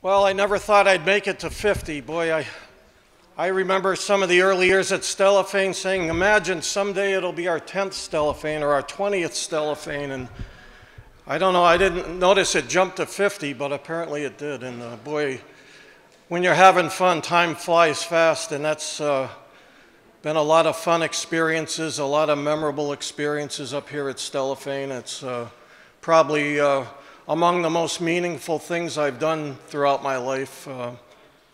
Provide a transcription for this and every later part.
Well, I never thought I'd make it to 50. Boy, I remember some of the early years at Stellafane saying, imagine someday it'll be our 10th Stellafane or our 20th Stellafane. And I don't know, I didn't notice it jumped to 50, but apparently it did. And boy, when you're having fun, time flies fast. And that's been a lot of fun experiences, a lot of memorable experiences up here at Stellafane. It's probably among the most meaningful things I've done throughout my life.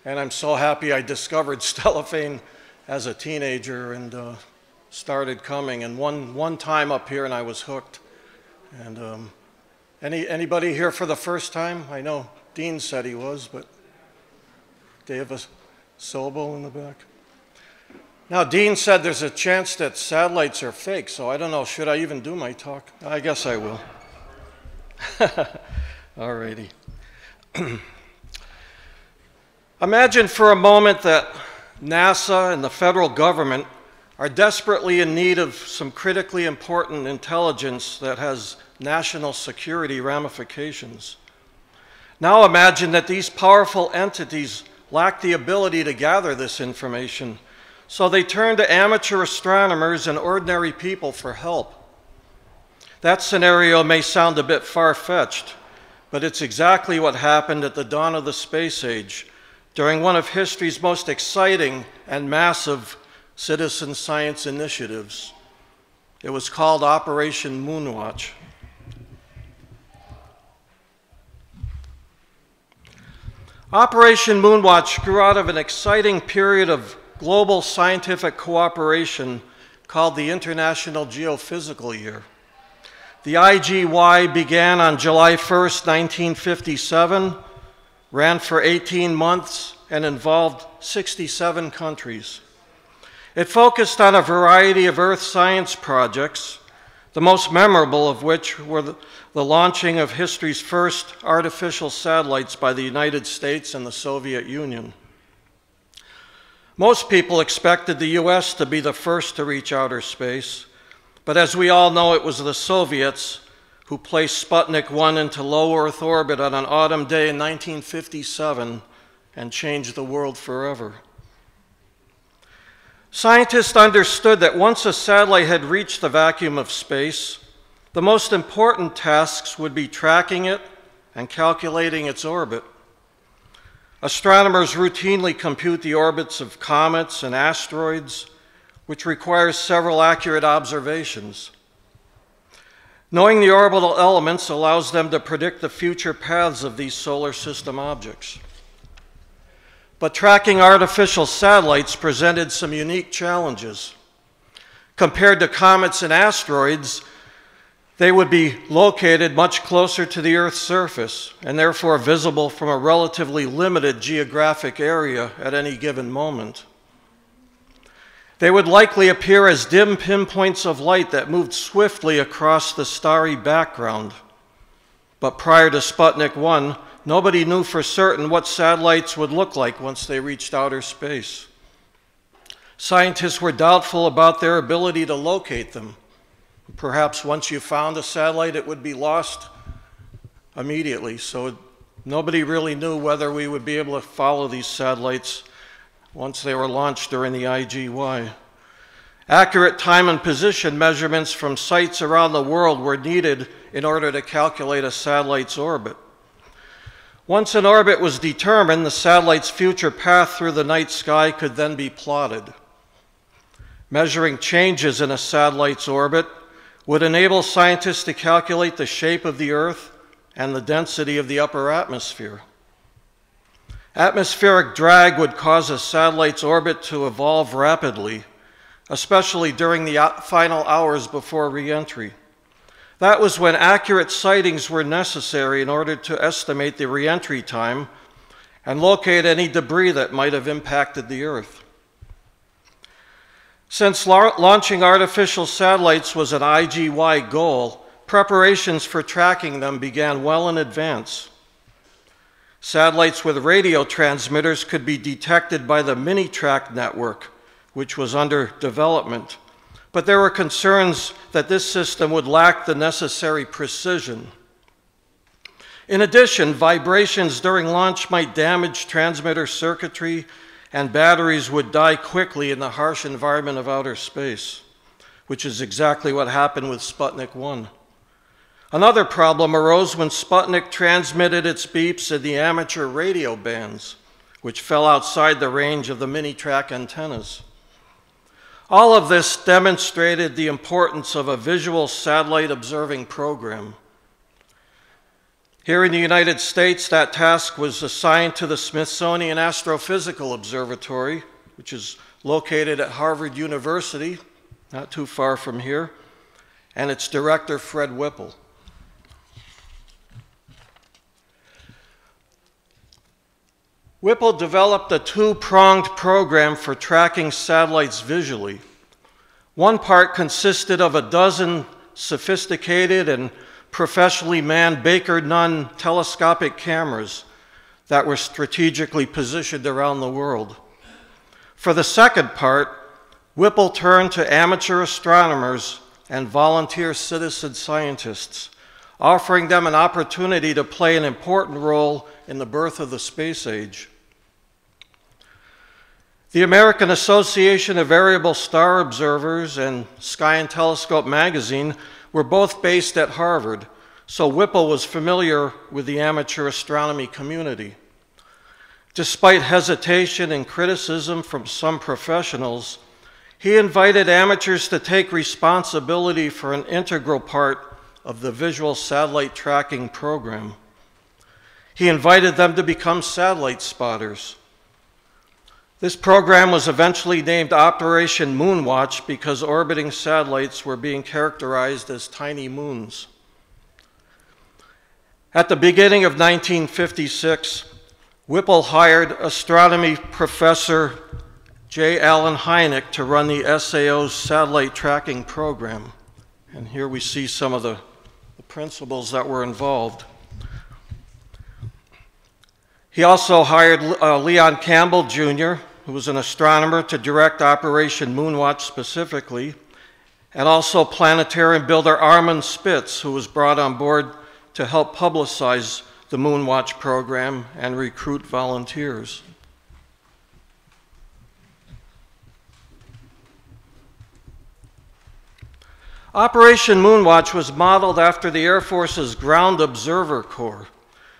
And I'm so happy I discovered Stellafane as a teenager and started coming. And one time up here and I was hooked. And anybody here for the first time? I know Dean said he was, but Dave Sobel in the back. Now, Dean said there's a chance that satellites are fake, so I don't know, should I even do my talk? I guess I will. All righty. Imagine for a moment that NASA and the federal government are desperately in need of some critically important intelligence that has national security ramifications. Now imagine that these powerful entities lack the ability to gather this information, so they turn to amateur astronomers and ordinary people for help. That scenario may sound a bit far-fetched, but it's exactly what happened at the dawn of the space age, during one of history's most exciting and massive citizen science initiatives. It was called Operation Moonwatch. Operation Moonwatch grew out of an exciting period of global scientific cooperation called the International Geophysical Year. The IGY began on July 1st, 1957, ran for 18 months, and involved 67 countries. It focused on a variety of Earth science projects, the most memorable of which were the launching of history's first artificial satellites by the United States and the Soviet Union. Most people expected the US to be the first to reach outer space, but as we all know, it was the Soviets who placed Sputnik 1 into low Earth orbit on an autumn day in 1957 and changed the world forever. Scientists understood that once a satellite had reached the vacuum of space, the most important tasks would be tracking it and calculating its orbit. Astronomers routinely compute the orbits of comets and asteroids, which requires several accurate observations. Knowing the orbital elements allows them to predict the future paths of these solar system objects. But tracking artificial satellites presented some unique challenges. Compared to comets and asteroids, they would be located much closer to the Earth's surface and therefore visible from a relatively limited geographic area at any given moment. They would likely appear as dim pinpoints of light that moved swiftly across the starry background. But prior to Sputnik 1, nobody knew for certain what satellites would look like once they reached outer space. Scientists were doubtful about their ability to locate them. Perhaps once you found a satellite, it would be lost immediately. So nobody really knew whether we would be able to follow these satellites once they were launched during the IGY. Accurate time and position measurements from sites around the world were needed in order to calculate a satellite's orbit. Once an orbit was determined, the satellite's future path through the night sky could then be plotted. Measuring changes in a satellite's orbit would enable scientists to calculate the shape of the Earth and the density of the upper atmosphere. Atmospheric drag would cause a satellite's orbit to evolve rapidly, especially during the final hours before re-entry. That was when accurate sightings were necessary in order to estimate the re-entry time and locate any debris that might have impacted the Earth. Since launching artificial satellites was an IGY goal, preparations for tracking them began well in advance. Satellites with radio transmitters could be detected by the Mini-Track network, which was under development. But there were concerns that this system would lack the necessary precision. In addition, vibrations during launch might damage transmitter circuitry, and batteries would die quickly in the harsh environment of outer space, which is exactly what happened with Sputnik 1. Another problem arose when Sputnik transmitted its beeps in the amateur radio bands, which fell outside the range of the mini-track antennas. All of this demonstrated the importance of a visual satellite observing program. Here in the United States, that task was assigned to the Smithsonian Astrophysical Observatory, which is located at Harvard University, not too far from here, and its director, Fred Whipple. Whipple developed a two-pronged program for tracking satellites visually. One part consisted of a dozen sophisticated and professionally manned Baker-Nunn telescopic cameras that were strategically positioned around the world. For the second part, Whipple turned to amateur astronomers and volunteer citizen scientists, offering them an opportunity to play an important role in the birth of the space age. The American Association of Variable Star Observers and Sky and Telescope magazine were both based at Harvard, so Whipple was familiar with the amateur astronomy community. Despite hesitation and criticism from some professionals, he invited amateurs to take responsibility for an integral part of the visual satellite tracking program. He invited them to become satellite spotters. This program was eventually named Operation Moonwatch because orbiting satellites were being characterized as tiny moons. At the beginning of 1956, Whipple hired astronomy professor J. Allen Hynek to run the SAO's satellite tracking program. And here we see some of the principles that were involved. He also hired Leon Campbell, Jr., who was an astronomer, to direct Operation Moonwatch specifically, and also planetarium builder Armin Spitz, who was brought on board to help publicize the Moonwatch program and recruit volunteers. Operation Moonwatch was modeled after the Air Force's Ground Observer Corps,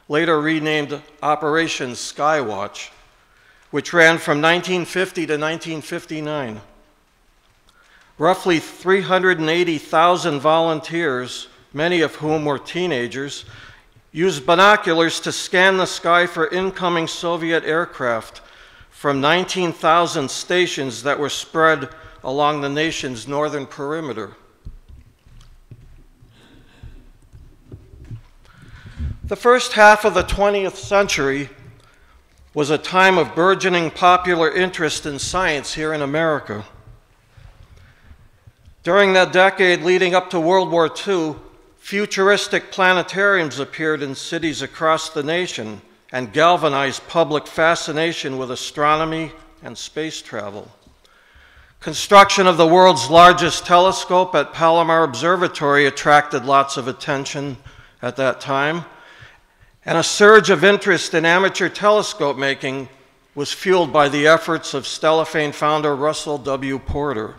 later renamed Operation Skywatch, which ran from 1950 to 1959. Roughly 380,000 volunteers, many of whom were teenagers, used binoculars to scan the sky for incoming Soviet aircraft from 19,000 stations that were spread along the nation's northern perimeter. The first half of the 20th century was a time of burgeoning popular interest in science here in America. During that decade leading up to World War II, futuristic planetariums appeared in cities across the nation and galvanized public fascination with astronomy and space travel. Construction of the world's largest telescope at Palomar Observatory attracted lots of attention at that time, and a surge of interest in amateur telescope making was fueled by the efforts of Stellafane founder Russell W. Porter.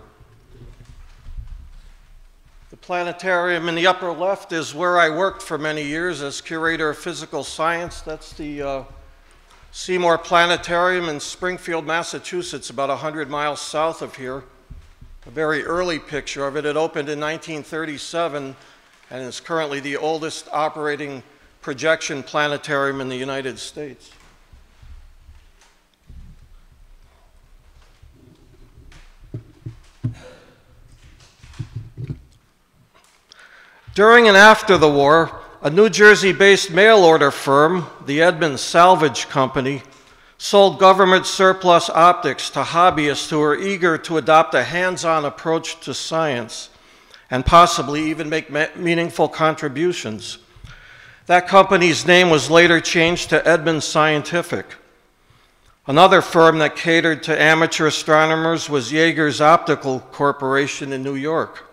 The planetarium in the upper left is where I worked for many years as curator of physical science. That's the Seymour Planetarium in Springfield, Massachusetts, about 100 miles south of here. A very early picture of it. It opened in 1937 and is currently the oldest operating projection planetarium in the United States. During and after the war, a New Jersey-based mail-order firm, the Edmonds Salvage Company, sold government surplus optics to hobbyists who were eager to adopt a hands-on approach to science and possibly even make meaningful contributions. That company's name was later changed to Edmonds Scientific. Another firm that catered to amateur astronomers was Yeager's Optical Corporation in New York.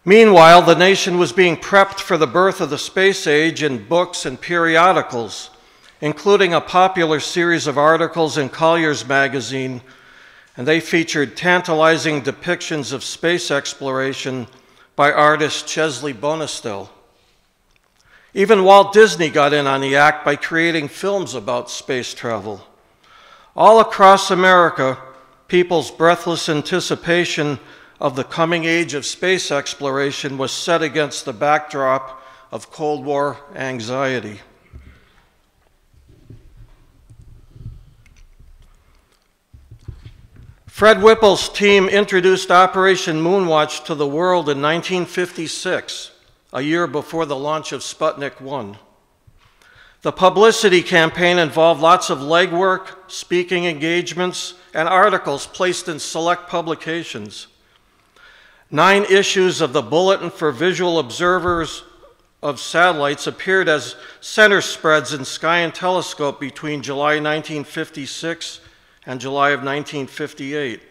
Meanwhile, the nation was being prepped for the birth of the space age in books and periodicals, including a popular series of articles in Collier's magazine, and they featured tantalizing depictions of space exploration by artist Chesley Bonestell. Even Walt Disney got in on the act by creating films about space travel. All across America, people's breathless anticipation of the coming age of space exploration was set against the backdrop of Cold War anxiety. Fred Whipple's team introduced Operation Moonwatch to the world in 1956, a year before the launch of Sputnik 1. The publicity campaign involved lots of legwork, speaking engagements, and articles placed in select publications. 9 issues of the Bulletin for Visual Observers of Satellites appeared as center spreads in Sky and Telescope between July 1956 and July of 1958.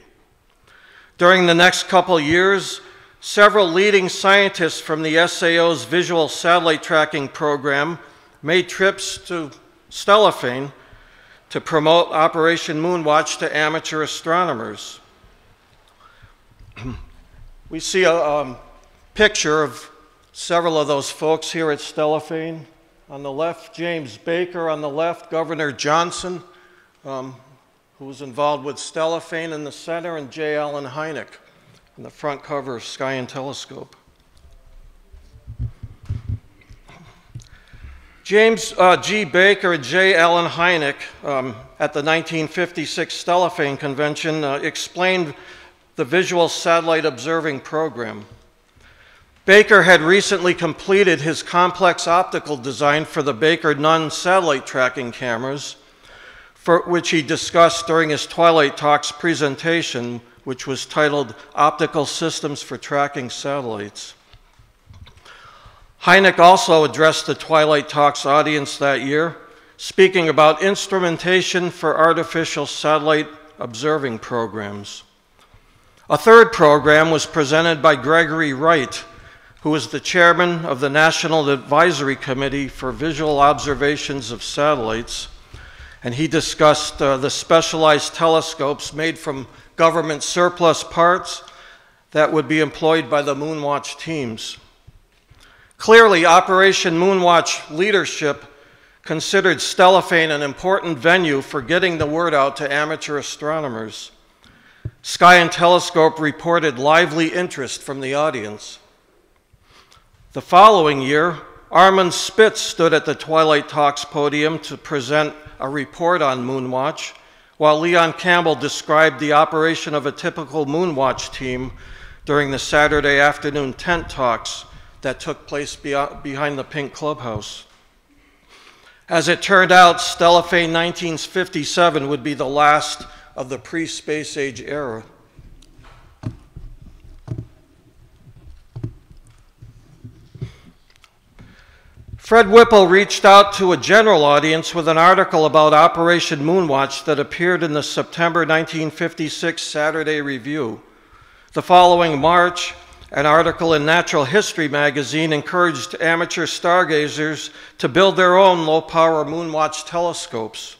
During the next couple years, several leading scientists from the SAO's Visual Satellite Tracking Program made trips to Stellafane to promote Operation Moonwatch to amateur astronomers. We see a picture of several of those folks here at Stellafane. On the left, James Baker. On the left, Governor Johnson, who was involved with Stellafane in the center, and J. Allen Hynek on the front cover of Sky and Telescope. James G. Baker and J. Allen Hynek at the 1956 Stellafane Convention explained the Visual Satellite Observing Program. Baker had recently completed his complex optical design for the Baker-Nunn satellite tracking cameras, for which he discussed during his Twilight Talks presentation, which was titled Optical Systems for Tracking Satellites. Hynek also addressed the Twilight Talks audience that year, speaking about instrumentation for artificial satellite observing programs. A third program was presented by Gregory Wright, who was the chairman of the National Advisory Committee for Visual Observations of Satellites, and he discussed the specialized telescopes made from government surplus parts that would be employed by the Moonwatch teams. Clearly, Operation Moonwatch leadership considered Stellafane an important venue for getting the word out to amateur astronomers. Sky and Telescope reported lively interest from the audience. The following year, Armand Spitz stood at the Twilight Talks podium to present a report on Moonwatch, while Leon Campbell described the operation of a typical Moonwatch team during the Saturday afternoon tent talks that took place behind the Pink Clubhouse. As it turned out, Stellafane 1957 would be the last of the pre-space age era. Fred Whipple reached out to a general audience with an article about Operation Moonwatch that appeared in the September 1956 Saturday Review. The following March, an article in Natural History magazine encouraged amateur stargazers to build their own low-power Moonwatch telescopes.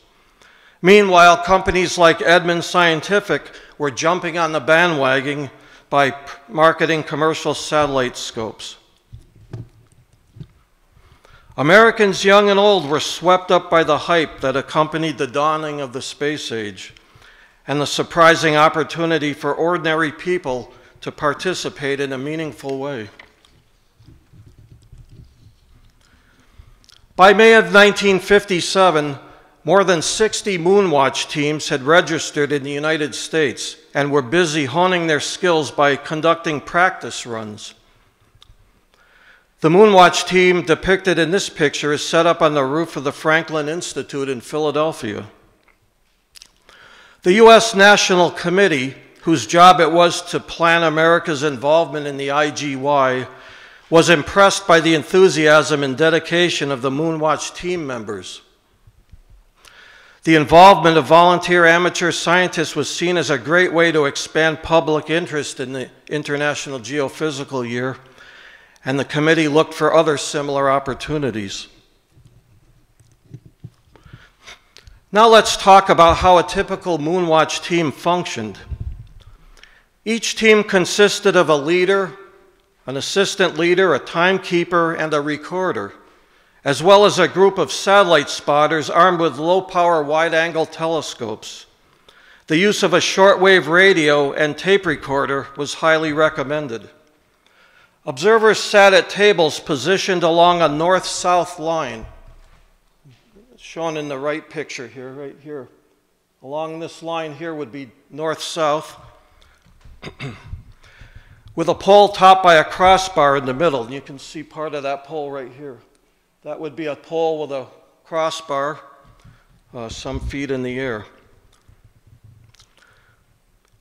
Meanwhile, companies like Edmonds Scientific were jumping on the bandwagon by marketing commercial satellite scopes. Americans young and old were swept up by the hype that accompanied the dawning of the space age and the surprising opportunity for ordinary people to participate in a meaningful way. By May of 1957, more than 60 Moonwatch teams had registered in the United States and were busy honing their skills by conducting practice runs. The Moonwatch team depicted in this picture is set up on the roof of the Franklin Institute in Philadelphia. The U.S. National Committee, whose job it was to plan America's involvement in the IGY, was impressed by the enthusiasm and dedication of the Moonwatch team members. The involvement of volunteer amateur scientists was seen as a great way to expand public interest in the International Geophysical Year and the committee looked for other similar opportunities. Now let's talk about how a typical Moonwatch team functioned. Each team consisted of a leader, an assistant leader, a timekeeper, and a recorder, as well as a group of satellite spotters armed with low-power wide-angle telescopes. The use of a shortwave radio and tape recorder was highly recommended. Observers sat at tables positioned along a north-south line, shown in the right picture here, right here. Along this line here would be north-south, with a pole topped by a crossbar in the middle. And you can see part of that pole right here. That would be a pole with a crossbar some feet in the air.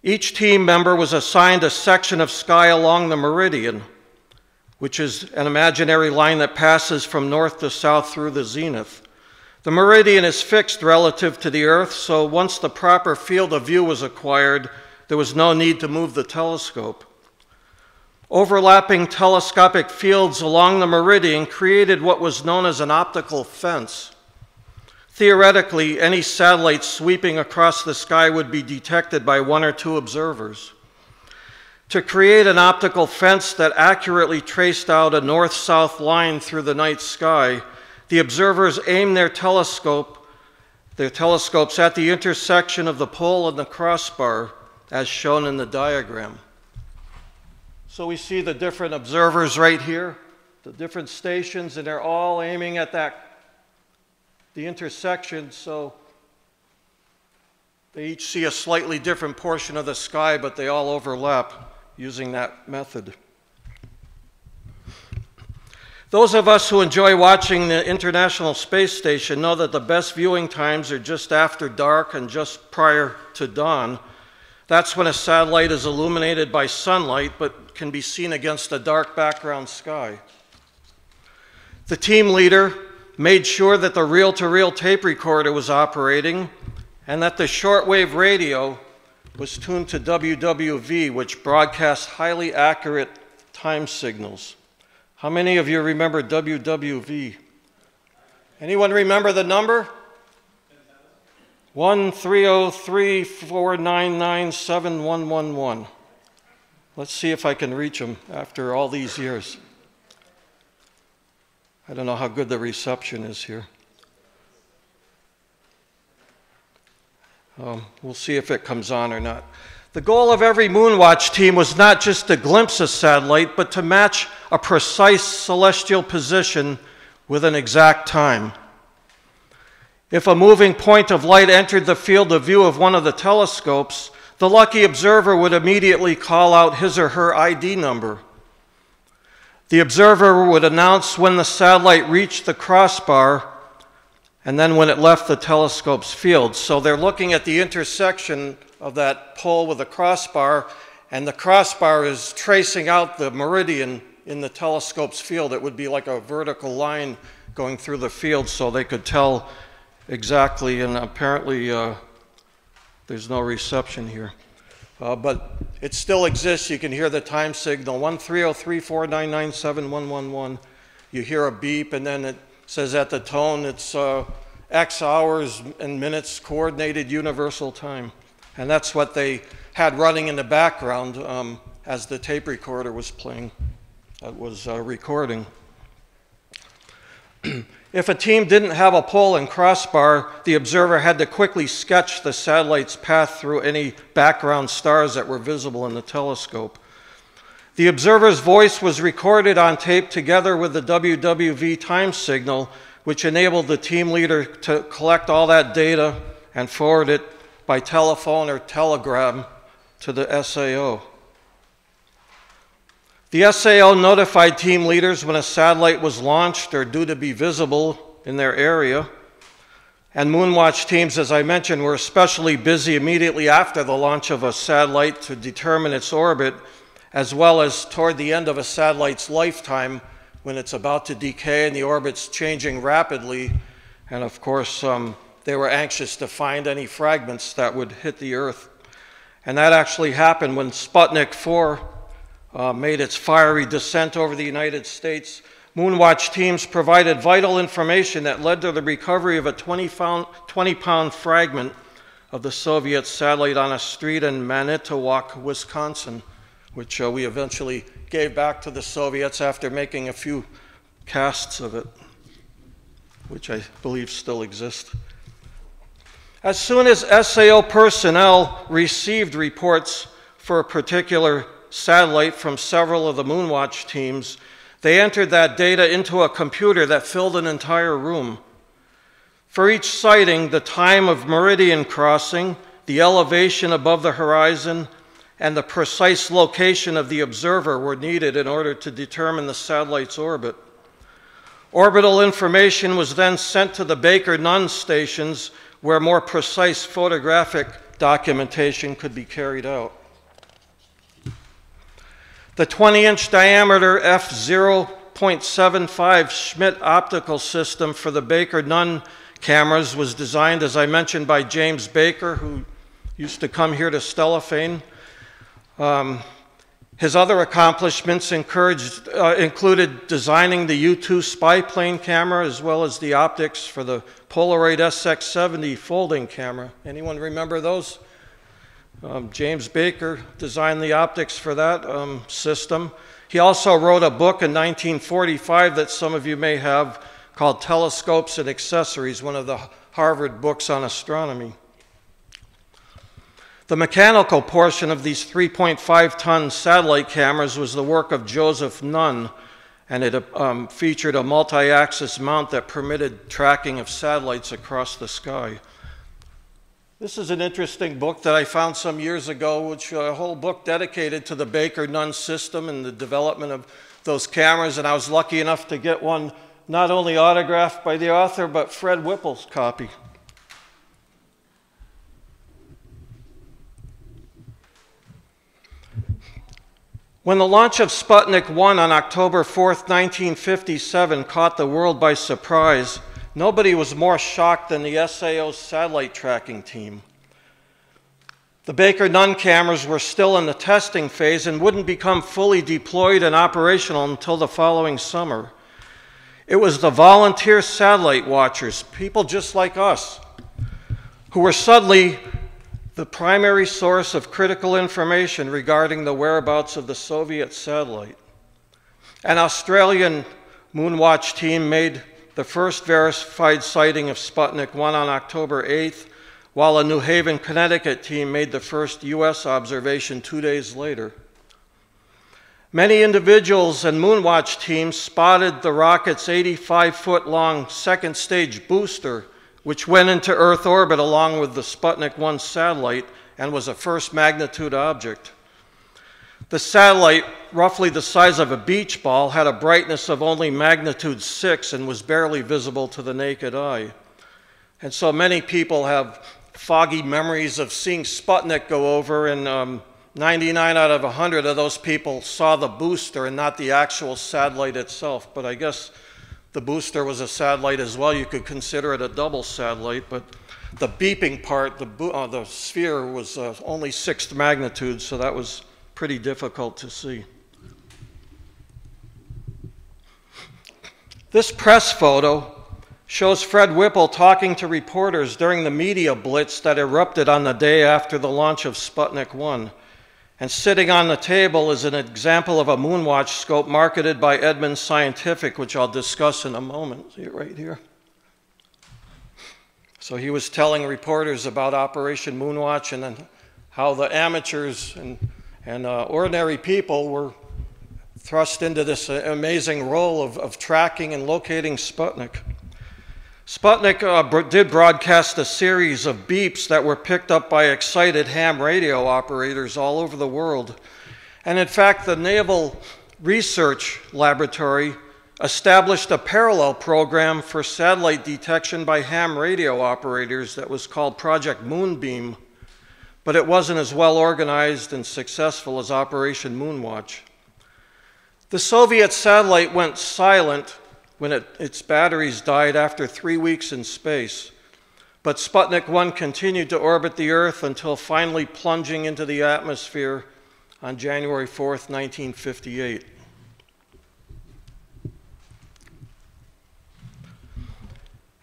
Each team member was assigned a section of sky along the meridian, which is an imaginary line that passes from north to south through the zenith. The meridian is fixed relative to the Earth, so once the proper field of view was acquired, there was no need to move the telescope. Overlapping telescopic fields along the meridian created what was known as an optical fence. Theoretically, any satellite sweeping across the sky would be detected by one or two observers. To create an optical fence that accurately traced out a north-south line through the night sky, the observers aimed their telescopes at the intersection of the pole and the crossbar, as shown in the diagram. So we see the different observers right here, the different stations, and they're all aiming at the intersection, so they each see a slightly different portion of the sky, but they all overlap using that method. Those of us who enjoy watching the International Space Station know that the best viewing times are just after dark and just prior to dawn. That's when a satellite is illuminated by sunlight but can be seen against a dark background sky. The team leader made sure that the reel-to-reel tape recorder was operating and that the shortwave radio was tuned to WWV, which broadcasts highly accurate time signals. How many of you remember WWV? Anyone remember the number? 1-303-499-7111. Let's see if I can reach them after all these years. I don't know how good the reception is here. We'll see if it comes on or not. The goal of every Moonwatch team was not just to glimpse a satellite, but to match a precise celestial position with an exact time. If a moving point of light entered the field of view of one of the telescopes, the lucky observer would immediately call out his or her ID number. The observer would announce when the satellite reached the crossbar and then when it left the telescope's field. So they're looking at the intersection of that pole with the crossbar, and the crossbar is tracing out the meridian in the telescope's field. It would be like a vertical line going through the field so they could tell exactly, and apparently there's no reception here. But it still exists. You can hear the time signal, 1-303-499-7111. You hear a beep, and then it says at the tone it's X hours and minutes coordinated universal time. And that's what they had running in the background as the tape recorder was playing, recording. If a team didn't have a pole and crossbar, the observer had to quickly sketch the satellite's path through any background stars that were visible in the telescope. The observer's voice was recorded on tape together with the WWV time signal, which enabled the team leader to collect all that data and forward it by telephone or telegram to the SAO. The SAO notified team leaders when a satellite was launched or due to be visible in their area. And Moonwatch teams, as I mentioned, were especially busy immediately after the launch of a satellite to determine its orbit, as well as toward the end of a satellite's lifetime when it's about to decay and the orbit's changing rapidly. And of course, they were anxious to find any fragments that would hit the Earth. And that actually happened when Sputnik 4 made its fiery descent over the United States, Moonwatch teams provided vital information that led to the recovery of a 20-pound fragment of the Soviet satellite on a street in Manitowoc, Wisconsin, which we eventually gave back to the Soviets after making a few casts of it, which I believe still exist. As soon as SAO personnel received reports for a particular satellite from several of the Moonwatch teams, they entered that data into a computer that filled an entire room. For each sighting, the time of meridian crossing, the elevation above the horizon, and the precise location of the observer were needed in order to determine the satellite's orbit. Orbital information was then sent to the Baker-Nunn stations where more precise photographic documentation could be carried out. The 20-inch diameter f0.75 Schmidt optical system for the Baker-Nunn cameras was designed, as I mentioned, by James Baker, who used to come here to Stellafane. His other accomplishments included designing the U-2 spy plane camera, as well as the optics for the Polaroid SX70 folding camera. Anyone remember those? James Baker designed the optics for that system. He also wrote a book in 1945 that some of you may have called Telescopes and Accessories, one of the Harvard books on astronomy. The mechanical portion of these 3.5-ton satellite cameras was the work of Joseph Nunn, and it featured a multi-axis mount that permitted tracking of satellites across the sky. This is an interesting book that I found some years ago, which a whole book dedicated to the Baker-Nunn system and the development of those cameras, and I was lucky enough to get one not only autographed by the author, but Fred Whipple's copy. When the launch of Sputnik 1 on October 4th, 1957 caught the world by surprise, nobody was more shocked than the SAO's satellite tracking team. The Baker-Nunn cameras were still in the testing phase and wouldn't become fully deployed and operational until the following summer. It was the volunteer satellite watchers, people just like us, who were suddenly the primary source of critical information regarding the whereabouts of the Soviet satellite. An Australian Moonwatch team made the first verified sighting of Sputnik 1 on October 8th, while a New Haven, Connecticut team made the first US observation 2 days later. Many individuals and Moonwatch teams spotted the rocket's 85-foot-long second stage booster, which went into Earth orbit along with the Sputnik 1 satellite and was a first magnitude object. The satellite, roughly the size of a beach ball, had a brightness of only magnitude 6 and was barely visible to the naked eye. And so many people have foggy memories of seeing Sputnik go over, and 99 out of 100 of those people saw the booster and not the actual satellite itself. But I guess the booster was a satellite as well. You could consider it a double satellite, but the beeping part, the sphere, was only 6th magnitude, so that was pretty difficult to see. This press photo shows Fred Whipple talking to reporters during the media blitz that erupted on the day after the launch of Sputnik 1. And sitting on the table is an example of a Moonwatch scope marketed by Edmonds Scientific, which I'll discuss in a moment. See it right here? So he was telling reporters about Operation Moonwatch and then how the amateurs and ordinary people were thrust into this amazing role of tracking and locating Sputnik. Sputnik did broadcast a series of beeps that were picked up by excited ham radio operators all over the world. And in fact, the Naval Research Laboratory established a parallel program for satellite detection by ham radio operators that was called Project Moonbeam, but it wasn't as well organized and successful as Operation Moonwatch. The Soviet satellite went silent when its batteries died after 3 weeks in space. But Sputnik 1 continued to orbit the Earth until finally plunging into the atmosphere on January 4th, 1958.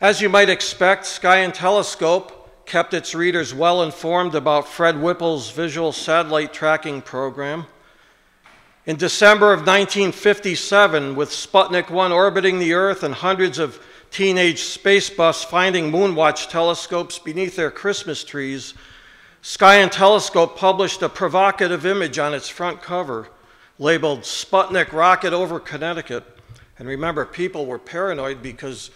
As you might expect, Sky and Telescope kept its readers well informed about Fred Whipple's visual satellite tracking program. In December of 1957, with Sputnik 1 orbiting the Earth and hundreds of teenage space buffs finding Moonwatch telescopes beneath their Christmas trees, Sky and Telescope published a provocative image on its front cover labeled Sputnik Rocket over Connecticut. And remember, people were paranoid because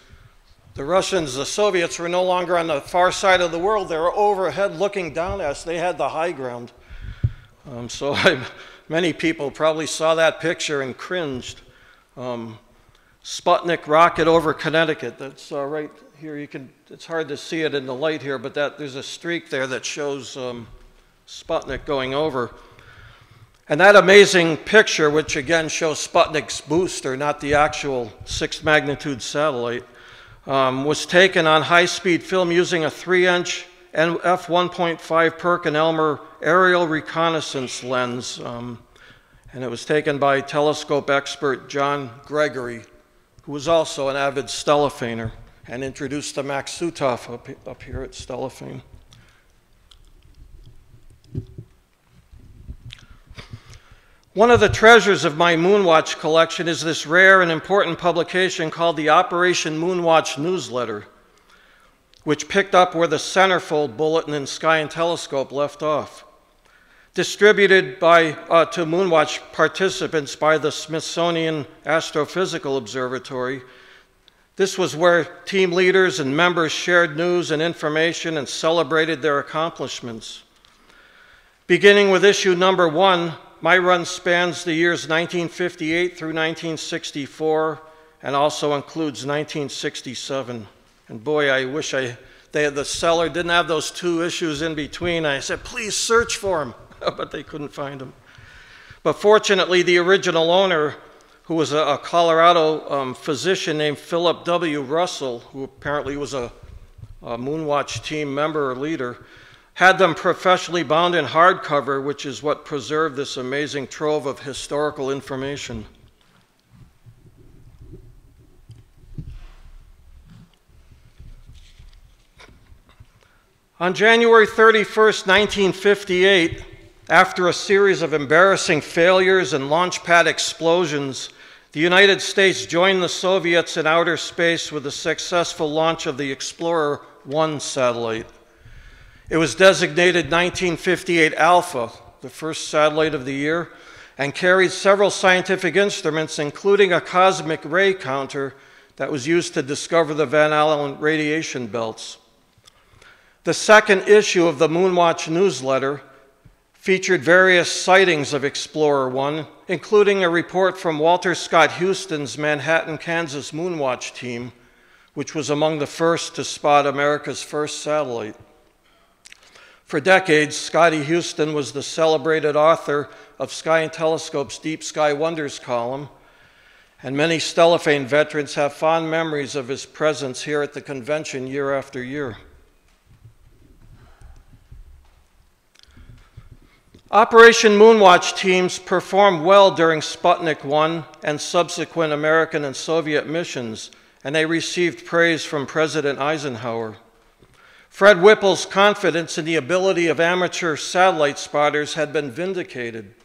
the Russians, the Soviets, were no longer on the far side of the world. They were overhead looking down at us. They had the high ground. Many people probably saw that picture and cringed. Sputnik Rocket over Connecticut. That's right here. It's hard to see it in the light here, but there's a streak there that shows Sputnik going over. And that amazing picture, which again shows Sputnik's booster, not the actual 6th magnitude satellite, was taken on high-speed film using a 3-inch f1.5 Perkin-Elmer aerial reconnaissance lens. And it was taken by telescope expert John Gregory, who was also an avid Stellafaner, and introduced the Maksutov up here at Stellafane. One of the treasures of my Moonwatch collection is this rare and important publication called the Operation Moonwatch newsletter, which picked up where the centerfold bulletin in Sky and Telescope left off. Distributed to Moonwatch participants by the Smithsonian Astrophysical Observatory, this was where team leaders and members shared news and information and celebrated their accomplishments. Beginning with issue number 1, my run spans the years 1958 through 1964 and also includes 1967. And boy, I wish the seller didn't have those 2 issues in between. I said, please search for them, but they couldn't find them. But fortunately, the original owner, who was a Colorado physician named Philip W. Russell, who apparently was a Moonwatch team member or leader, had them professionally bound in hardcover, which is what preserved this amazing trove of historical information. On January 31st, 1958, after a series of embarrassing failures and launch pad explosions, the United States joined the Soviets in outer space with the successful launch of the Explorer 1 satellite. It was designated 1958 Alpha, the first satellite of the year, and carried several scientific instruments, including a cosmic ray counter that was used to discover the Van Allen radiation belts. The second issue of the Moonwatch newsletter featured various sightings of Explorer 1, including a report from Walter Scott Houston's Manhattan, Kansas Moonwatch team, which was among the first to spot America's first satellite. For decades, Scotty Houston was the celebrated author of Sky and Telescope's Deep Sky Wonders column, and many Stellafane veterans have fond memories of his presence here at the convention year after year. Operation Moonwatch teams performed well during Sputnik 1 and subsequent American and Soviet missions, and they received praise from President Eisenhower. Fred Whipple's confidence in the ability of amateur satellite spotters had been vindicated.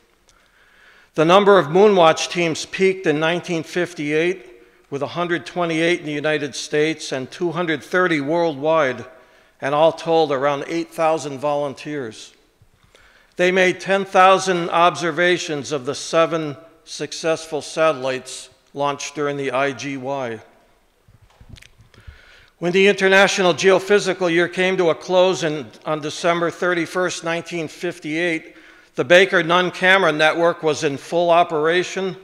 The number of Moonwatch teams peaked in 1958 with 128 in the United States and 230 worldwide, and all told around 8,000 volunteers. They made 10,000 observations of the 7 successful satellites launched during the IGY. When the International Geophysical Year came to a close on December 31st, 1958, the Baker-Nunn camera network was in full operation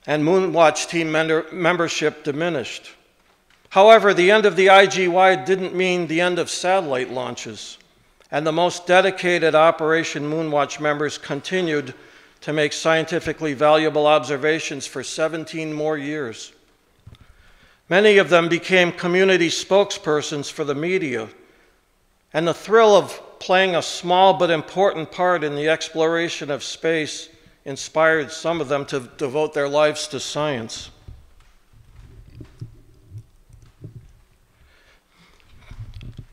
and Moonwatch team membership diminished. However, the end of the IGY didn't mean the end of satellite launches, and the most dedicated Operation Moonwatch members continued to make scientifically valuable observations for 17 more years. Many of them became community spokespersons for the media, And the thrill of playing a small but important part in the exploration of space inspired some of them to devote their lives to science.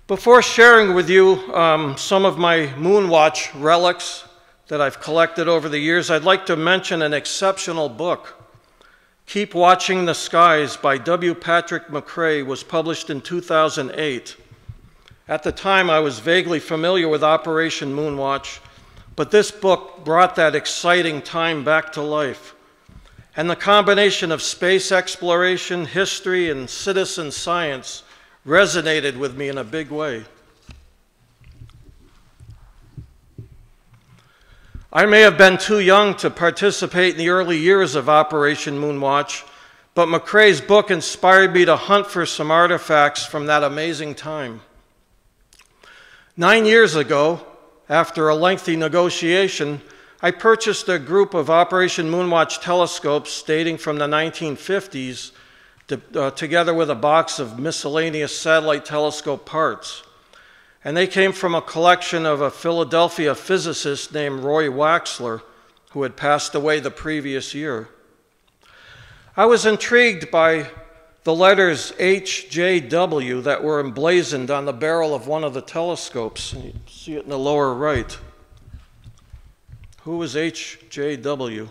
Before sharing with you some of my Moonwatch relics that I've collected over the years, I'd like to mention an exceptional book. Keep Watching the Skies by W. Patrick McCrae was published in 2008. At the time, I was vaguely familiar with Operation Moonwatch, but this book brought that exciting time back to life. And the combination of space exploration, history, and citizen science resonated with me in a big way. I may have been too young to participate in the early years of Operation Moonwatch, but McCrae's book inspired me to hunt for some artifacts from that amazing time. 9 years ago, after a lengthy negotiation, I purchased a group of Operation Moonwatch telescopes dating from the 1950s, together with a box of miscellaneous satellite telescope parts. And they came from a collection of a Philadelphia physicist named Roy Waxler, who had passed away the previous year. I was intrigued by the letters HJW that were emblazoned on the barrel of one of the telescopes. You see it in the lower right. Who was HJW?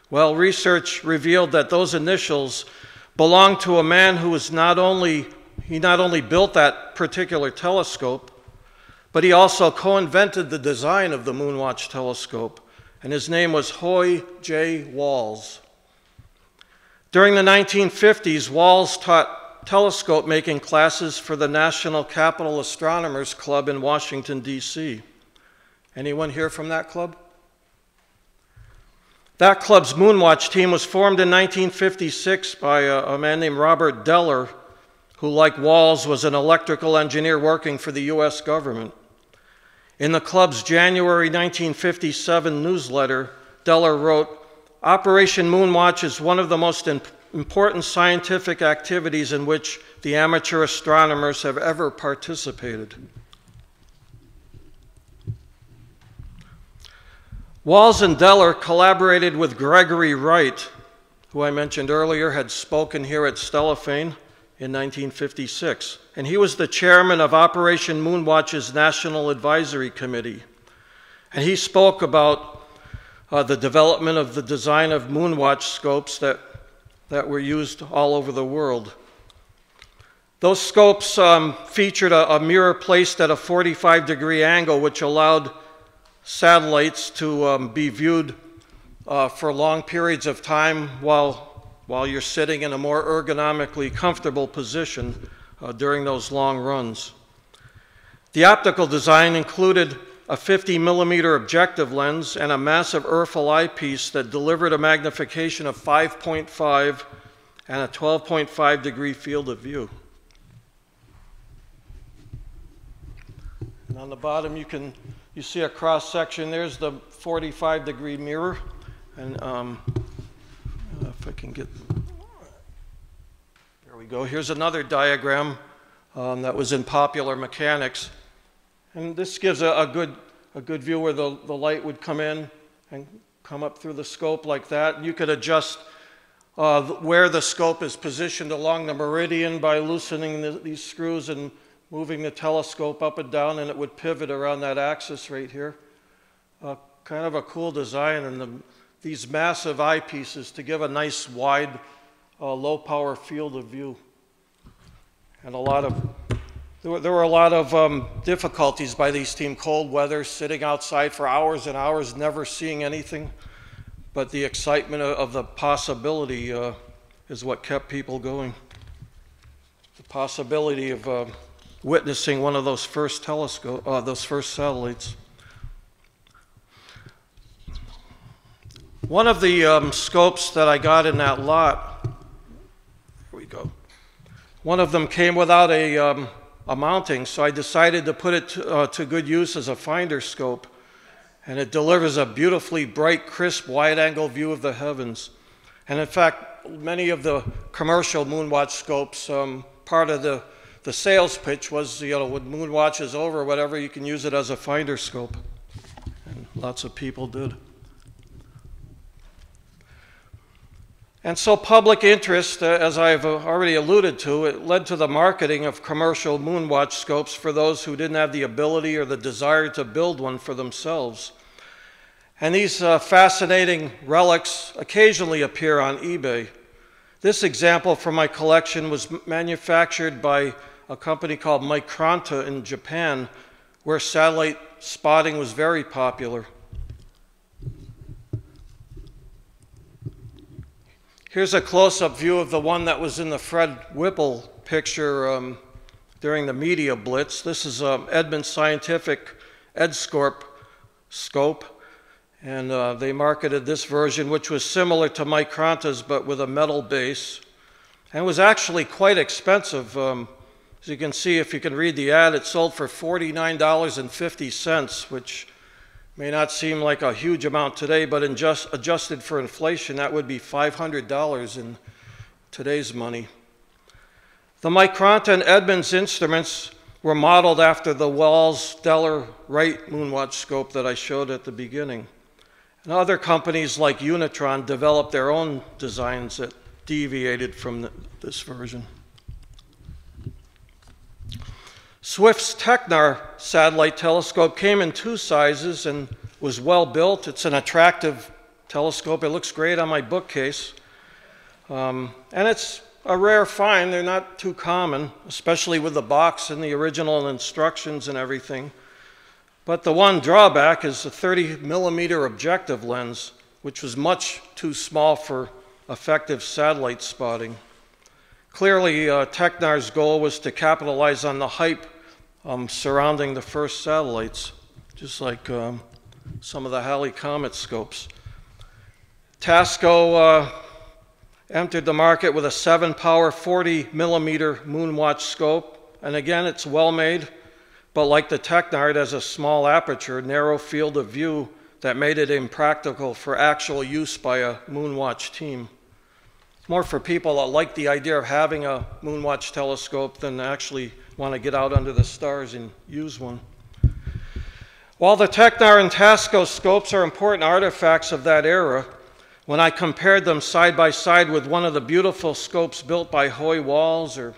Well, research revealed that those initials belonged to a man who was not only built that particular telescope, but he also co-invented the design of the Moonwatch telescope, and his name was Hoy J. Walls. During the 1950s, Walls taught telescope making classes for the National Capital Astronomers Club in Washington, D.C. Anyone here from that club? That club's Moonwatch team was formed in 1956 by a man named Robert Deller, who, like Walls, was an electrical engineer working for the U.S. government. In the club's January 1957 newsletter, Deller wrote, "Operation Moonwatch is one of the most important scientific activities in which the amateur astronomers have ever participated." Walls and Deller collaborated with Gregory Wright, who I mentioned earlier had spoken here at Stellafane in 1956. And he was the chairman of Operation Moonwatch's National Advisory Committee. And he spoke about the development of the design of Moonwatch scopes that were used all over the world. Those scopes featured a mirror placed at a 45-degree angle, which allowed satellites to be viewed for long periods of time while you're sitting in a more ergonomically comfortable position during those long runs. The optical design included a 50-millimeter objective lens and a massive Urfel eyepiece that delivered a magnification of 5.5 and a 12.5-degree field of view. And on the bottom you see a cross-section. There's the 45-degree mirror. And if I can get, there we go. Here's another diagram that was in Popular Mechanics. And this gives a good view where the light would come in and come up through the scope like that. And you could adjust where the scope is positioned along the meridian by loosening these screws and moving the telescope up and down, and it would pivot around that axis right here. Kind of a cool design, and these massive eyepieces to give a nice wide, low-power field of view. And there were a lot of difficulties by these team. Cold weather, sitting outside for hours and hours, never seeing anything. But the excitement of the possibility is what kept people going. The possibility of witnessing one of those first those first satellites. One of the scopes that I got in that lot, here we go. One of them came without a mounting, so I decided to put it to good use as a finder scope. And it delivers a beautifully bright, crisp, wide-angle view of the heavens. And in fact, many of the commercial Moonwatch scopes, part of the the sales pitch was, you know, when Moonwatch is over or whatever, you can use it as a finder scope. And lots of people did. And so public interest, as I've already alluded to, it led to the marketing of commercial Moonwatch scopes for those who didn't have the ability or the desire to build one for themselves. And these fascinating relics occasionally appear on eBay. This example from my collection was manufactured by a company called Micronton in Japan, where satellite spotting was very popular. Here's a close-up view of the one that was in the Fred Whipple picture during the media blitz. This is Edmonds Scientific EdScorp scope, and they marketed this version, which was similar to Micronton's but with a metal base, and was actually quite expensive. As you can see, if you can read the ad, it sold for $49.50, which may not seem like a huge amount today, but adjusted for inflation, that would be $500 in today's money. The Micronton Edmonds instruments were modeled after the Walls Stellar Wright Moonwatch scope that I showed at the beginning. And other companies like Unitron developed their own designs that deviated from this version. Swift's Technar satellite telescope came in two sizes and was well built. It's an attractive telescope. It looks great on my bookcase. And it's a rare find. They're not too common, especially with the box and the original instructions and everything. But the one drawback is a 30mm objective lens, which was much too small for effective satellite spotting. Clearly, Technar's goal was to capitalize on the hype surrounding the first satellites, just like some of the Halley Comet scopes. Tasco entered the market with a 7-power 40mm Moonwatch scope, and again, it's well made, but like the Technar, it has a small aperture, narrow field of view that made it impractical for actual use by a Moonwatch team. More for people that like the idea of having a Moonwatch telescope than actually want to get out under the stars and use one. While the Technar and Tasco scopes are important artifacts of that era, when I compared them side by side with one of the beautiful scopes built by Hoy Walls or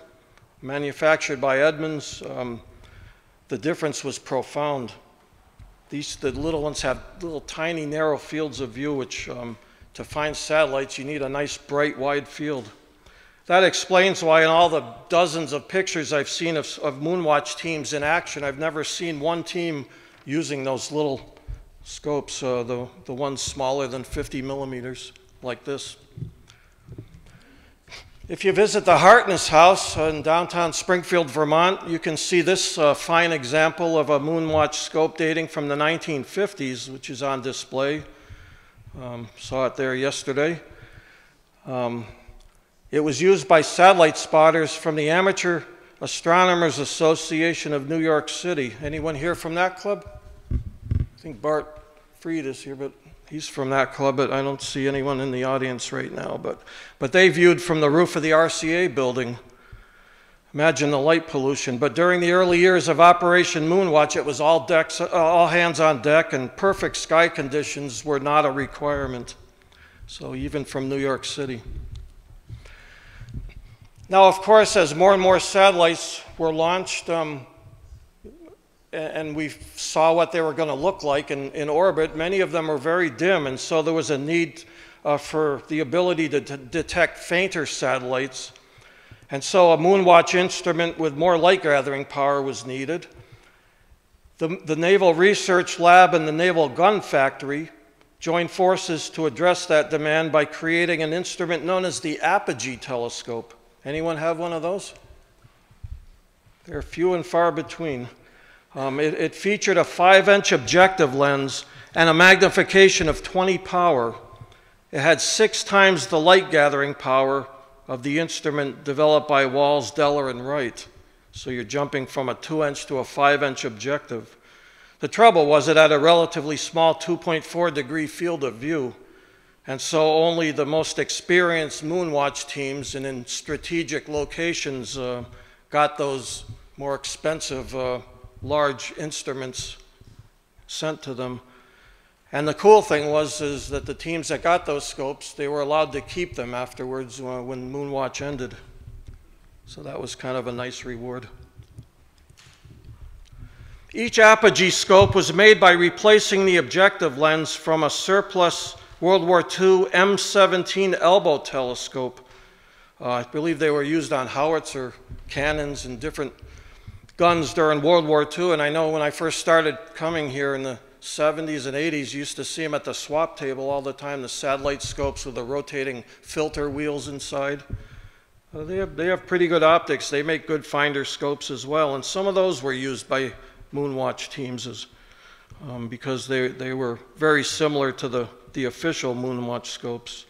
manufactured by Edmonds, the difference was profound. The little ones have little tiny narrow fields of view, which to find satellites, you need a nice, bright, wide field. That explains why in all the dozens of pictures I've seen of Moonwatch teams in action, I've never seen one team using those little scopes, the ones smaller than 50mm, like this. If you visit the Hartness House in downtown Springfield, Vermont, you can see this fine example of a Moonwatch scope dating from the 1950s, which is on display. Saw it there yesterday. It was used by satellite spotters from the Amateur Astronomers Association of New York City. Anyone here from that club? I think Bart Fried is here, but he's from that club, but I don't see anyone in the audience right now. But they viewed from the roof of the RCA building. Imagine the light pollution. But during the early years of Operation Moonwatch, it was all hands on deck, and perfect sky conditions were not a requirement. So even from New York City. Now, of course, as more and more satellites were launched, and we saw what they were going to look like in orbit, many of them were very dim, and so there was a need for the ability to detect fainter satellites. And so a Moonwatch instrument with more light gathering power was needed. The Naval Research Lab and the Naval Gun Factory joined forces to address that demand by creating an instrument known as the Apogee Telescope. Anyone have one of those? They're few and far between. It featured a 5-inch objective lens and a magnification of 20 power. It had 6 times the light gathering power of the instrument developed by Walls, Deller, and Wright. So you're jumping from a 2-inch to a 5-inch objective. The trouble was it had a relatively small 2.4-degree field of view, and so only the most experienced Moonwatch teams and in strategic locations got those more expensive large instruments sent to them. And the cool thing is that the teams that got those scopes, they were allowed to keep them afterwards when Moonwatch ended. So that was kind of a nice reward. Each Apogee scope was made by replacing the objective lens from a surplus World War II M17 elbow telescope. I believe they were used on howitzer cannons and different guns during World War II. And I know when I first started coming here in the 70s and 80s, you used to see them at the swap table all the time, the satellite scopes with the rotating filter wheels inside. They have pretty good optics. They make good finder scopes as well. And some of those were used by Moonwatch teams because they were very similar to the official Moonwatch scopes.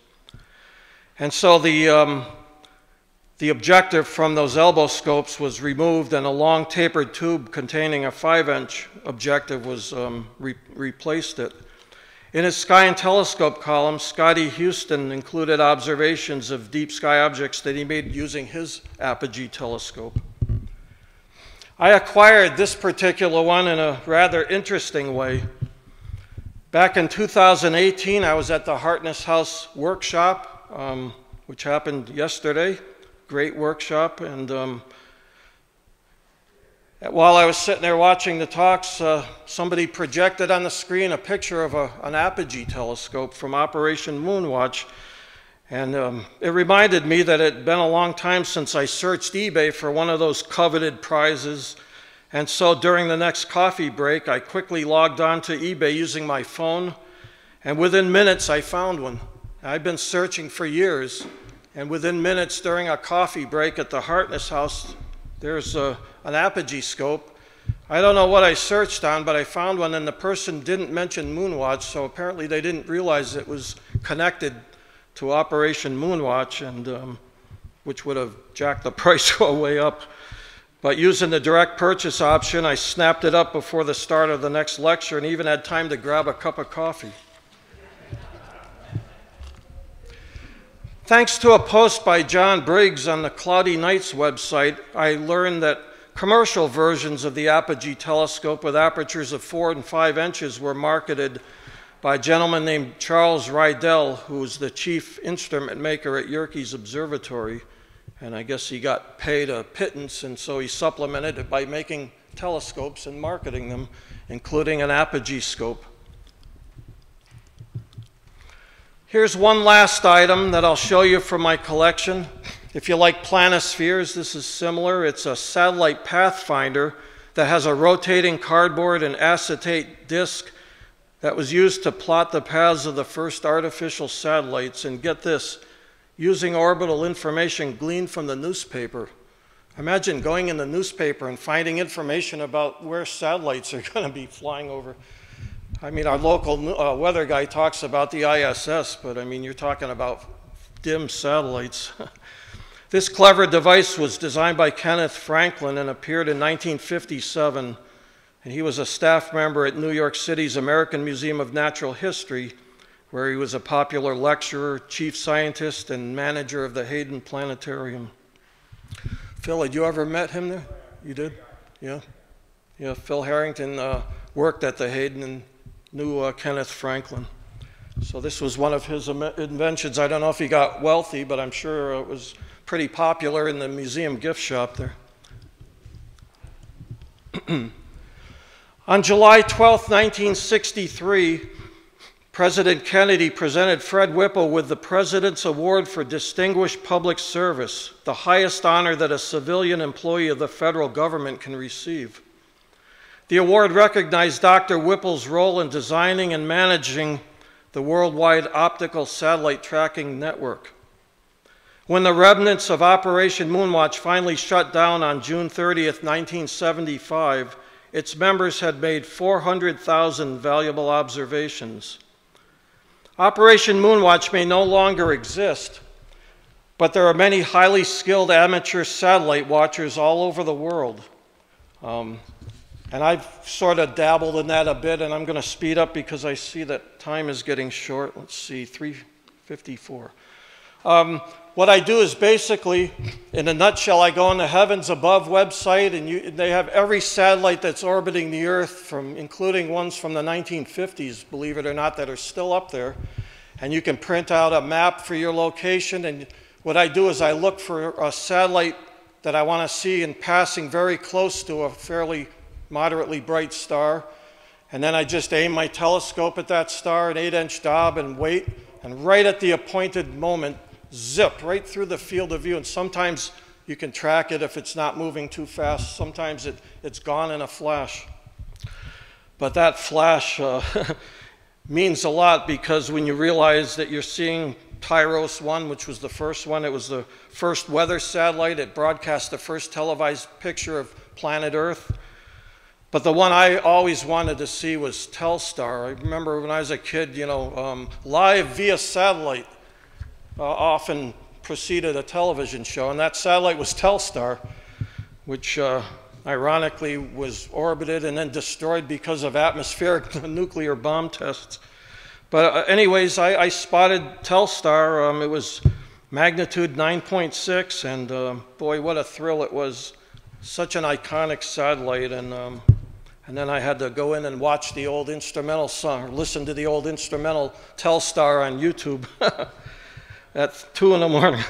And so the objective from those elbow scopes was removed, and a long tapered tube containing a 5-inch objective was replaced it. In his Sky and Telescope column, Scotty Houston included observations of deep sky objects that he made using his Apogee telescope. I acquired this particular one in a rather interesting way. Back in 2018, I was at the Hartness House workshop, which happened yesterday. Great workshop, and while I was sitting there watching the talks, somebody projected on the screen a picture of an Apogee telescope from Operation Moonwatch, and it reminded me that it had been a long time since I searched eBay for one of those coveted prizes, and so during the next coffee break, I quickly logged on to eBay using my phone, and within minutes I found one. I've been searching for years. And within minutes during a coffee break at the Hartness House, there's an Apogee scope. I don't know what I searched on, but I found one, and the person didn't mention Moonwatch, so apparently they didn't realize it was connected to Operation Moonwatch, and which would have jacked the price way up. But using the direct purchase option, I snapped it up before the start of the next lecture and even had time to grab a cup of coffee. Thanks to a post by John Briggs on the Cloudy Nights website, I learned that commercial versions of the Apogee telescope with apertures of 4 and 5 inches were marketed by a gentleman named Charles Rydell, who was the chief instrument maker at Yerkes Observatory. And I guess he got paid a pittance, and so he supplemented it by making telescopes and marketing them, including an Apogee scope. Here's one last item that I'll show you from my collection. If you like planispheres, this is similar. It's a satellite pathfinder that has a rotating cardboard and acetate disc that was used to plot the paths of the first artificial satellites. And get this, using orbital information gleaned from the newspaper. Imagine going in the newspaper and finding information about where satellites are going to be flying over. I mean, our local weather guy talks about the ISS, but I mean, you're talking about dim satellites. This clever device was designed by Kenneth Franklin and appeared in 1957. And he was a staff member at New York City's American Museum of Natural History, where he was a popular lecturer, chief scientist, and manager of the Hayden Planetarium. Phil, had you ever met him there? You did? Yeah. Yeah, Phil Harrington worked at the Hayden and knew Kenneth Franklin. So this was one of his inventions. I don't know if he got wealthy, but I'm sure it was pretty popular in the museum gift shop there. On July 12, 1963, President Kennedy presented Fred Whipple with the President's Award for Distinguished Public Service, the highest honor that a civilian employee of the federal government can receive. The award recognized Dr. Whipple's role in designing and managing the worldwide optical satellite tracking network. When the remnants of Operation Moonwatch finally shut down on June 30th, 1975, its members had made 400,000 valuable observations. Operation Moonwatch may no longer exist, but there are many highly skilled amateur satellite watchers all over the world. And I've sort of dabbled in that a bit, and I'm going to speed up because I see that time is getting short. Let's see, 3:54. what I do is basically, in a nutshell, I go on the Heavens Above website, and they have every satellite that's orbiting the Earth, including ones from the 1950s, believe it or not, that are still up there. And you can print out a map for your location. And what I do is I look for a satellite that I want to see in passing very close to a fairly moderately bright star. And then I just aim my telescope at that star, an 8-inch Dob, and wait. And right at the appointed moment, zip right through the field of view. And sometimes you can track it if it's not moving too fast. Sometimes it's gone in a flash. But that flash means a lot, because when you realize that you're seeing Tyros 1, which was the first one, it was the first weather satellite. It broadcast the first televised picture of planet Earth. But the one I always wanted to see was Telstar. I remember when I was a kid, you know, live via satellite often preceded a television show, and that satellite was Telstar, which ironically was orbited and then destroyed because of atmospheric nuclear bomb tests. But anyways, I spotted Telstar. It was magnitude 9.6, and boy, what a thrill it was. Such an iconic satellite. And then I had to go in and watch the old instrumental song, or listen to the old instrumental Telstar on YouTube at 2 in the morning.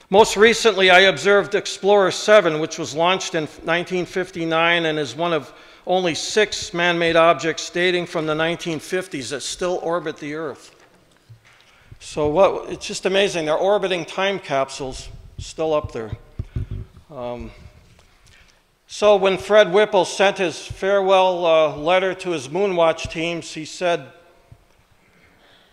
Most recently, I observed Explorer 7, which was launched in 1959 and is one of only 6 man-made objects dating from the 1950s that still orbit the Earth. So it's just amazing. They're orbiting time capsules still up there. So when Fred Whipple sent his farewell letter to his Moonwatch teams, he said,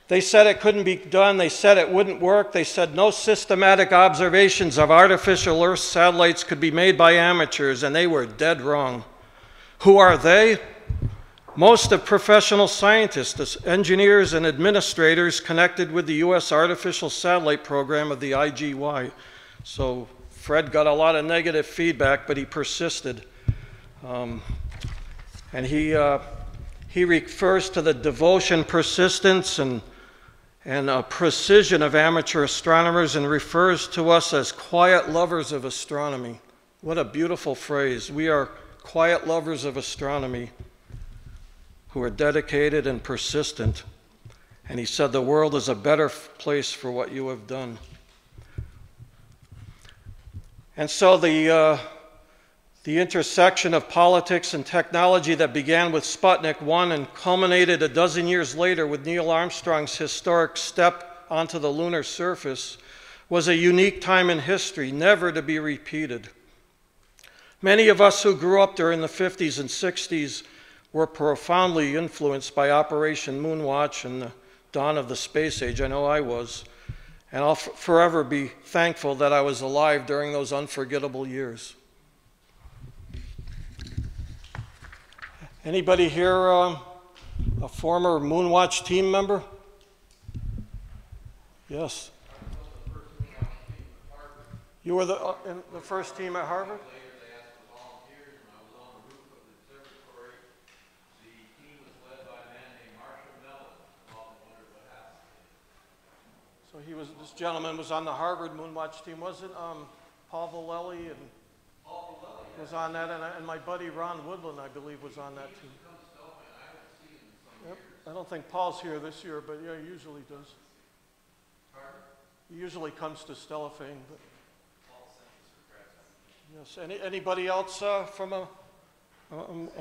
they said it couldn't be done. They said it wouldn't work. They said no systematic observations of artificial Earth satellites could be made by amateurs, and they were dead wrong. Who are they? Most of professional scientists, engineers, and administrators connected with the U.S. artificial satellite program of the IGY. So Fred got a lot of negative feedback, but he persisted. And he refers to the devotion, persistence, and precision of amateur astronomers, and refers to us as quiet lovers of astronomy. What a beautiful phrase. We are quiet lovers of astronomy who are dedicated and persistent. And he said the world is a better place for what you have done. And so the intersection of politics and technology that began with Sputnik 1 and culminated a dozen years later with Neil Armstrong's historic step onto the lunar surface was a unique time in history, never to be repeated. Many of us who grew up during the 50s and 60s were profoundly influenced by Operation Moonwatch and the dawn of the space age. I know I was. And I'll forever be thankful that I was alive during those unforgettable years. Anybody here a former Moonwatch team member? Yes. You were in the first team at Harvard? So this gentleman was on the Harvard Moonwatch team. Wasn't Paul Vallely and was on that, and my buddy Ron Woodland, I believe, was on that team. Yep. I don't think Paul's here this year, but yeah, he usually does. He usually comes to Stellafane. But yes. Anybody else from a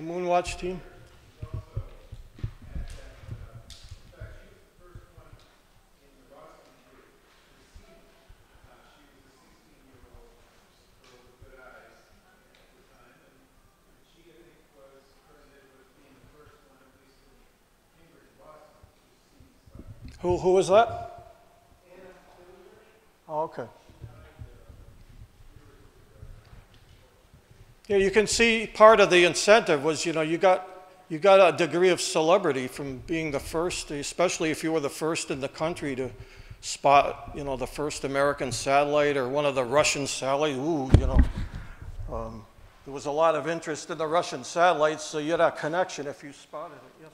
Moonwatch team? Who was that? Oh, okay. Yeah, you can see part of the incentive was, you know, you got a degree of celebrity from being the first, especially if you were the first in the country to spot, you know, the first American satellite or one of the Russian satellites. Ooh, you know, there was a lot of interest in the Russian satellites, so you had a connection if you spotted it. Yes.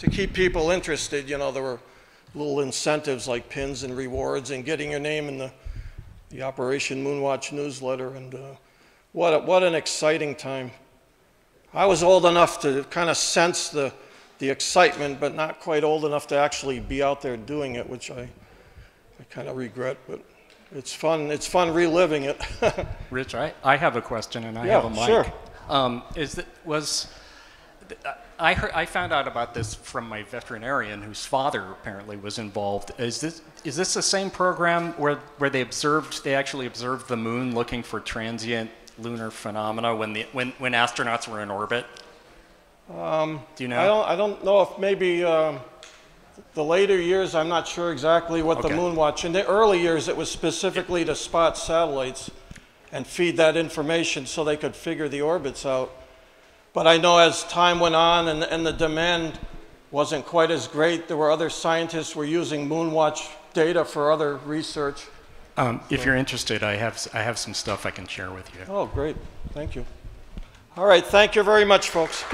to keep people interested, you know, there were little incentives like pins and rewards and getting your name in the Operation Moonwatch newsletter. And what an exciting time. I was old enough to kind of sense the excitement, but not quite old enough to actually be out there doing it, which I kind of regret, but it's fun. It's fun reliving it. Rich, I have a question, and I have a mic. Sure. I found out about this from my veterinarian, whose father apparently was involved. Is this the same program where they actually observed the moon looking for transient lunar phenomena when astronauts were in orbit? Do you know? I don't know if maybe the later years, I'm not sure exactly what the Moonwatch. In the early years, it was specifically to spot satellites and feed that information so they could figure the orbits out. But I know as time went on and the demand wasn't quite as great, there were other scientists who were using Moonwatch data for other research. If you're interested, I have some stuff I can share with you. Oh, great. Thank you. All right. Thank you very much, folks.